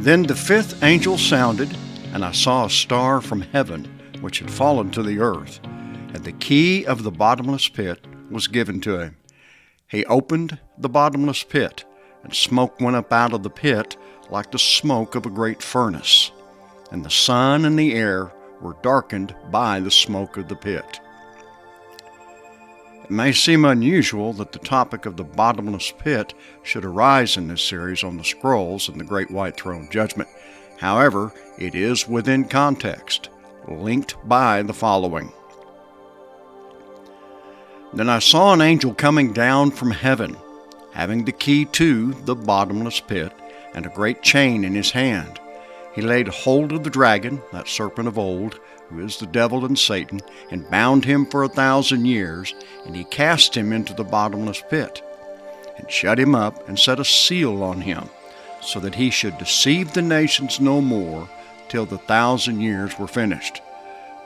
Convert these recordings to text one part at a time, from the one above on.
Then the fifth angel sounded, and I saw a star from heaven, which had fallen to the earth, and the key of the bottomless pit was given to him. He opened the bottomless pit, and smoke went up out of the pit like the smoke of a great furnace, and the sun and the air were darkened by the smoke of the pit. It may seem unusual that the topic of the bottomless pit should arise in this series on the scrolls and the great white throne judgment. However, it is within context, linked by the following. Then I saw an angel coming down from heaven, having the key to the bottomless pit, and a great chain in his hand. He laid hold of the dragon, that serpent of old, who is the devil and Satan, and bound him for 1,000 years, and he cast him into the bottomless pit, and shut him up, and set a seal on him, so that he should deceive the nations no more, till the 1,000 years were finished.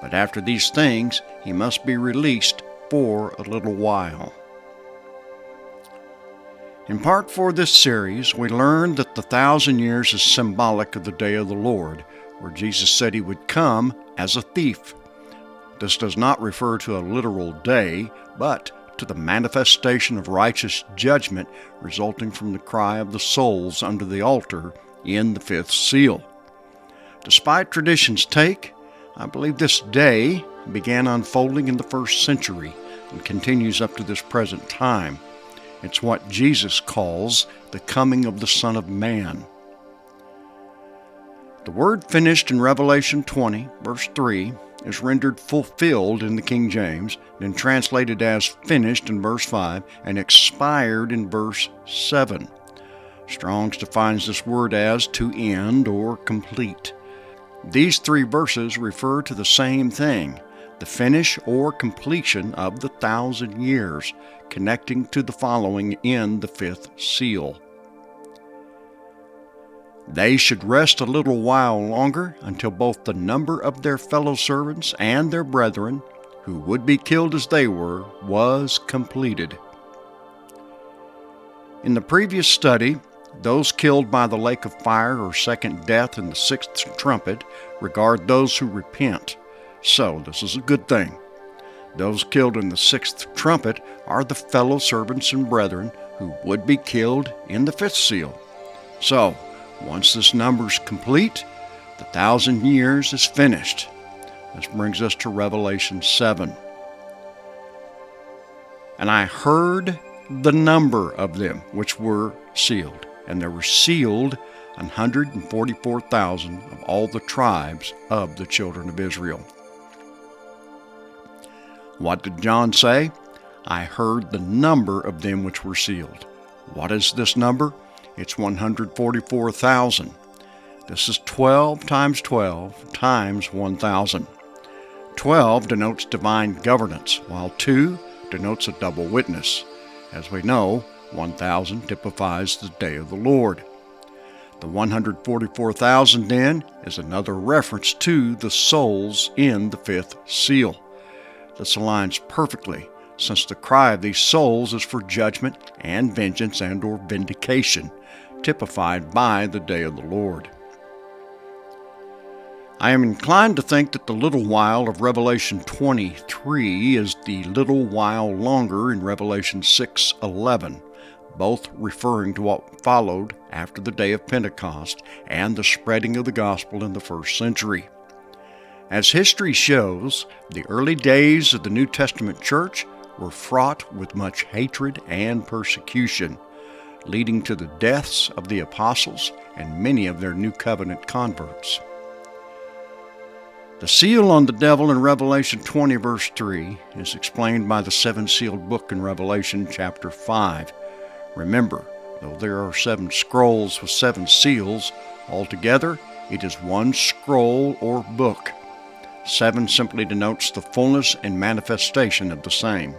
But after these things he must be released for a little while. In part 4 of this series, we learned that the 1,000 years is symbolic of the day of the Lord, where Jesus said he would come as a thief. This does not refer to a literal day, but to the manifestation of righteous judgment resulting from the cry of the souls under the altar in the fifth seal. Despite tradition's take, I believe this day began unfolding in the 1st century and continues up to this present time. It's what Jesus calls the coming of the Son of Man. The word finished in Revelation 20, verse 3, is rendered fulfilled in the King James, then translated as finished in verse 5, and expired in verse 7. Strong's defines this word as to end or complete. These 3 verses refer to the same thing, the finish or completion of the 1,000 years, connecting to the following in the 5th seal. They should rest a little while longer until both the number of their fellow servants and their brethren, who would be killed as they were, was completed. In the previous study, those killed by the lake of fire or second death in the 6th trumpet regard those who repent. So this is a good thing. Those killed in the 6th trumpet are the fellow servants and brethren who would be killed in the 5th seal. So, once this number's complete, the 1,000 years is finished. This brings us to Revelation 7. And I heard the number of them which were sealed, and there were sealed 144,000 of all the tribes of the children of Israel. What did John say? I heard the number of them which were sealed. What is this number? It's 144,000. This is 12 times 12 times 1,000. 12 denotes divine governance, while 2 denotes a double witness. As we know, 1,000 typifies the day of the Lord. The 144,000 then is another reference to the souls in the 5th seal. This aligns perfectly, since the cry of these souls is for judgment and vengeance and or vindication, typified by the day of the Lord. I am inclined to think that the little while of Revelation 23 is the little while longer in Revelation 6:11, both referring to what followed after the day of Pentecost and the spreading of the gospel in the 1st century. As history shows, the early days of the New Testament church were fraught with much hatred and persecution, leading to the deaths of the apostles and many of their New Covenant converts. The seal on the devil in Revelation 20 verse 3 is explained by the 7-sealed book in Revelation chapter 5. Remember, though there are 7 scrolls with 7 seals, altogether it is 1 scroll or book. 7 simply denotes the fullness and manifestation of the same.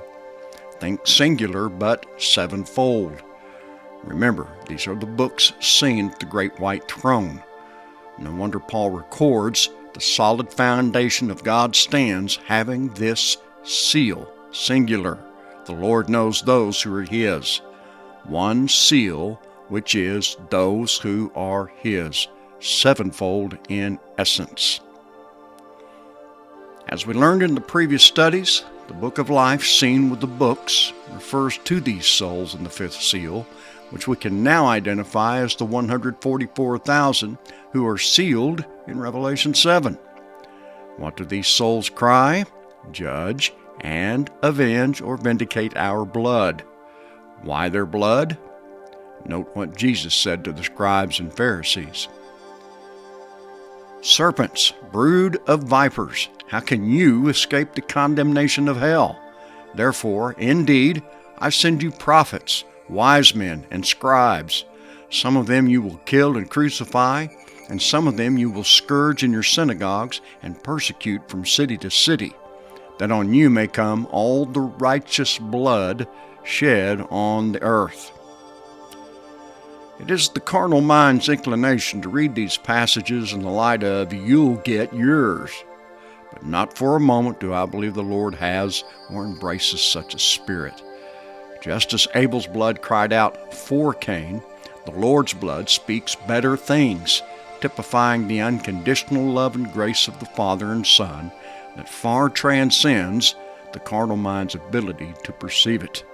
Think singular, but 7-fold. Remember, these are the books seen at the great white throne. No wonder Paul records, the solid foundation of God stands, having this seal, singular. The Lord knows those who are His. 1 seal, which is those who are His. sevenfold in essence. As we learned in the previous studies, the book of life seen with the books refers to these souls in the fifth seal, which we can now identify as the 144,000 who are sealed in Revelation 7. What do these souls cry? Judge and avenge or vindicate our blood. Why their blood? Note what Jesus said to the scribes and Pharisees. Serpents, brood of vipers, how can you escape the condemnation of hell? Therefore, indeed, I send you prophets, wise men, and scribes. Some of them you will kill and crucify, and some of them you will scourge in your synagogues and persecute from city to city, that on you may come all the righteous blood shed on the earth. It is the carnal mind's inclination to read these passages in the light of, you'll get yours. But not for a moment do I believe the Lord has or embraces such a spirit. Just as Abel's blood cried out for Cain, the Lord's blood speaks better things, typifying the unconditional love and grace of the Father and Son that far transcends the carnal mind's ability to perceive it.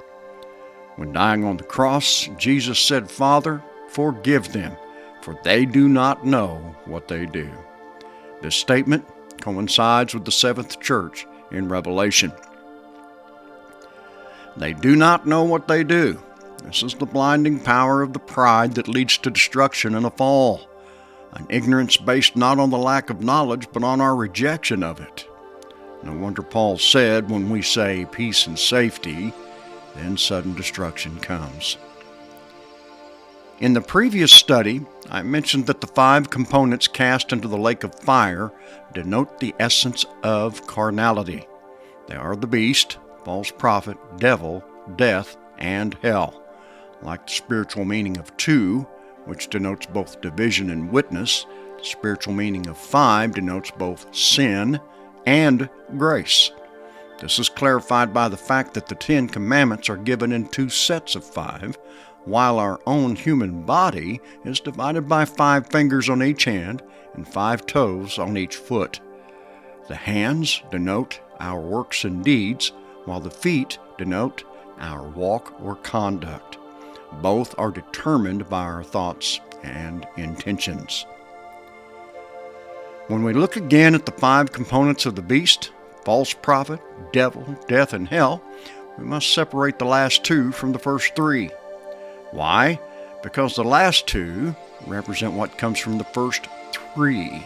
When dying on the cross, Jesus said, Father, forgive them, for they do not know what they do. This statement coincides with the seventh church in Revelation. They do not know what they do. This is the blinding power of the pride that leads to destruction and a fall, an ignorance based not on the lack of knowledge, but on our rejection of it. No wonder Paul said, when we say peace and safety, then sudden destruction comes. In the previous study, I mentioned that the 5 components cast into the lake of fire denote the essence of carnality. They are the beast, false prophet, devil, death, and hell. Like the spiritual meaning of 2, which denotes both division and witness, the spiritual meaning of 5 denotes both sin and grace. This is clarified by the fact that the 10 Commandments are given in 2 sets of 5, while our own human body is divided by 5 fingers on each hand and 5 toes on each foot. The hands denote our works and deeds, while the feet denote our walk or conduct. Both are determined by our thoughts and intentions. When we look again at the 5 components of the beast, false prophet, devil, death, and hell, we must separate the last 2 from the first 3. Why? Because the last 2 represent what comes from the first 3.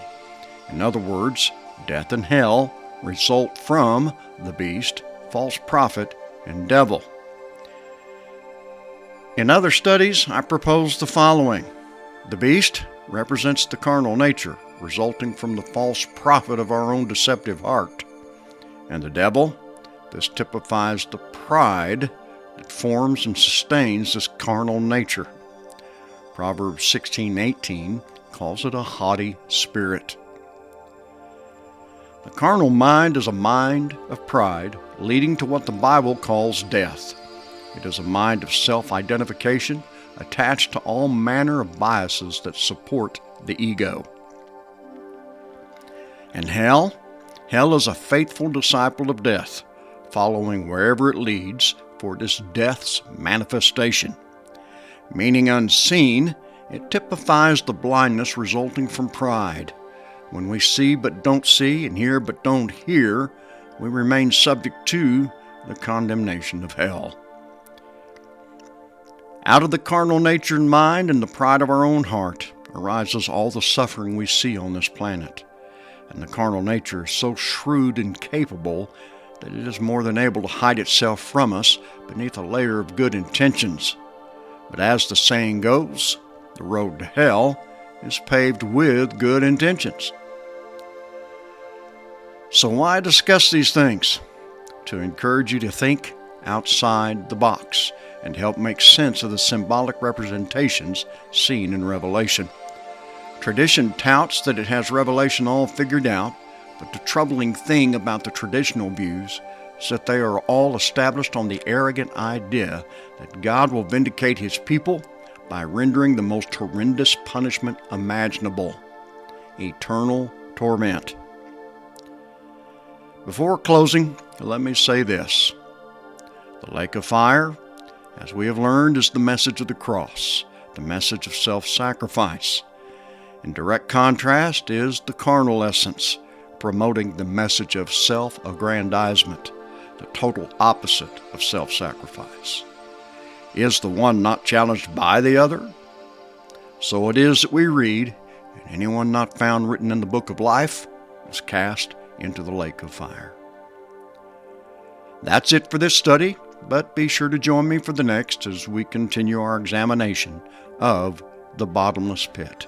In other words, death and hell result from the beast, false prophet, and devil. In other studies, I propose the following. The beast represents the carnal nature, resulting from the false prophet of our own deceptive heart. And the devil, this typifies the pride that forms and sustains this carnal nature. Proverbs 16:18 calls it a haughty spirit. The carnal mind is a mind of pride, leading to what the Bible calls death. It is a mind of self-identification, attached to all manner of biases that support the ego. And hell? Hell is a faithful disciple of death, following wherever it leads, for it is death's manifestation. Meaning unseen, it typifies the blindness resulting from pride. When we see but don't see and hear but don't hear, we remain subject to the condemnation of hell. Out of the carnal nature and mind and the pride of our own heart arises all the suffering we see on this planet. And the carnal nature is so shrewd and capable that it is more than able to hide itself from us beneath a layer of good intentions. But as the saying goes, the road to hell is paved with good intentions. So why discuss these things? To encourage you to think outside the box and help make sense of the symbolic representations seen in Revelation. Tradition touts that it has Revelation all figured out, but the troubling thing about the traditional views is that they are all established on the arrogant idea that God will vindicate His people by rendering the most horrendous punishment imaginable. eternal torment. Before closing, let me say this. The lake of fire, as we have learned, is the message of the cross, the message of self-sacrifice. In direct contrast is the carnal essence, promoting the message of self-aggrandizement, the total opposite of self-sacrifice. Is the one not challenged by the other? So it is that we read, and anyone not found written in the book of life is cast into the lake of fire. That's it for this study, but be sure to join me for the next as we continue our examination of the bottomless pit.